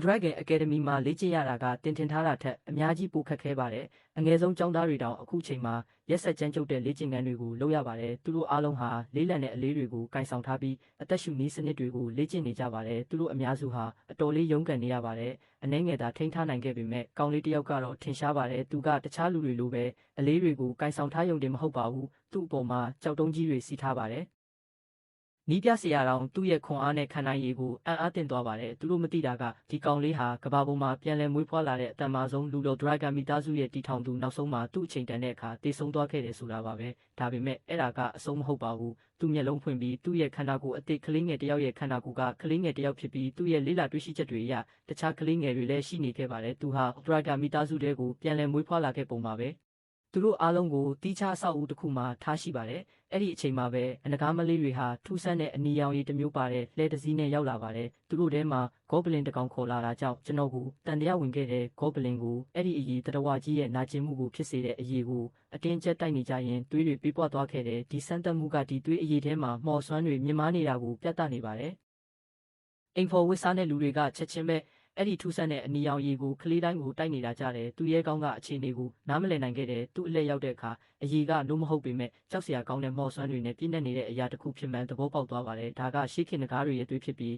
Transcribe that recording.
Dragon Academy မှာလေ့ကျင့်ရတာကတင်ထင်ထားတာထက်အများကြီးပိုခက်ခဲပါတယ်။အငယ်ဆုံးကျောင်းသားတွေတောင်အခုချိန်မှာရက်ဆက်ကြမ်းကြုတ်တဲ့လေ့ကျင့်ခန်းတွေကိုလုပ်ရပါတယ်။သူတို့အားလုံးဟာလေးလံတဲ့အလေးတွေကိုကင်ဆောင်ထားပြီးအသက်ရှူနည်းစနစ်တွေကိုလေ့ကျင့်နေကြပါတယ်။သူတို့အများစုဟာအတော်လေးရုန်းကန်နေရပါတယ်။အနှဲငယ်သာထိန်းထားနိုင်ခဲ့ပေမဲ့ကောင်းလေးတစ်ယောက်ကတော့ထင်ရှားပါတယ်။သူကတခြားလူတွေလိုပဲအလေးတွေကိုကင်ဆောင်ထားရုံတင်မဟုတ်ပါဘူး။သူ့အပေါ်မှာကြောက်တုံးကြီးတွေစီးထားပါတယ်။နီးပြဆရာတော်သူ့ရဲ့ခွန်အားနဲ့ခံနိုင်ရည်ကိုအံ့အားသင့်သွားပါတယ်သူတို့မသိတာကဒီကောင်လေးဟာကဘာပေါ်မှာပြန်လည်မွေးဖွားလာတဲ့အတန်မာဆုံးလူတော် Dragon မိသားစုရဲ့တီထောင်သူနောက်ဆုံးမှာသူ့အချိန်တန်တဲ့အခါတည်ဆုံသွားခဲ့တယ်ဆိုတာပါပဲဒါပေမဲ့အဲ့ဒါကအဆုံးမဟုတ်ပါဘူးသူ့မျက်လုံးဖွင့်ပြီးသူ့ရဲ့ခန္ဓာကိုယ်အသစ်ကလေးငယ်တစ်ယောက်ရဲ့ခန္ဓာကိုယ်ကကလေးငယ်တစ်ယောက်ဖြစ်ပြီးသူ့ရဲ့လေးလာတွေ့ရှိချက်တွေအရတခြားကလေးငယ်တွေလည်းရှိနေခဲ့ပါတယ်သူဟာ Dragon မိသားစုတဲကိုပြန်လည်မွေးဖွားလာခဲ့ပုံပါပဲသူတို့အားလုံးကိုတီးခြားအဆောက်အဦတစ်ခုမှာထားရှိပါတယ်။အဲ့ဒီအချိန်မှာပဲအနဂါမလေးတွေဟာထူးဆန်းတဲ့အနီရောင်ရည်တစ်မျိုးပါတဲ့လှဲတစည်းနဲ့ရောက်လာပါတယ်။သူတို့ထဲမှာဂေါဘလင်တစ်ကောင်ခေါ်လာတာကြောင့်ကျွန်တော်ကိုတန်တရားဝင်ခဲ့တဲ့ဂေါဘလင်ကိုအဲ့ဒီအရေးတရဝကြီးရဲ့နာကျင်မှုကိုဖြစ်စေတဲ့အရေးကိုအတင်းကျပ်တိုက်နေကြရင်သွေးတွေပြေးပွားသွားခဲ့တယ်။ဒီစမ်းသပ်မှုကဒီသွေးအရေးထဲမှာမော်စွမ်းတွေမြင်မာနေတာကိုပြသနေပါတယ်။အိမ်ဖော်ဝစ်စားတဲ့လူတွေကချက်ချင်းပဲအဲ့ဒီထူးဆန်းတဲ့အနီရောင်ရည်ကိုကလေးတိုင်းကိုတိုက်နေတာကြတယ်သူရဲကောင်းကအခြေအနေကိုနားမလည်နိုင်ခဲ့တယ်သူ့အလက်ရောက်တဲ့အခါအရေးကလို့မဟုတ်ပေမဲ့ကြောက်စရာကောင်းတဲ့မော်စွမ်းတွေနဲ့ပြည့်နေတဲ့အရာတစ်ခုဖြစ်မှန်သဘောပေါက်သွားပါတယ်ဒါကရှေးခေတ်ငကားတွေရဲ့သွေးဖြစ်ပြီး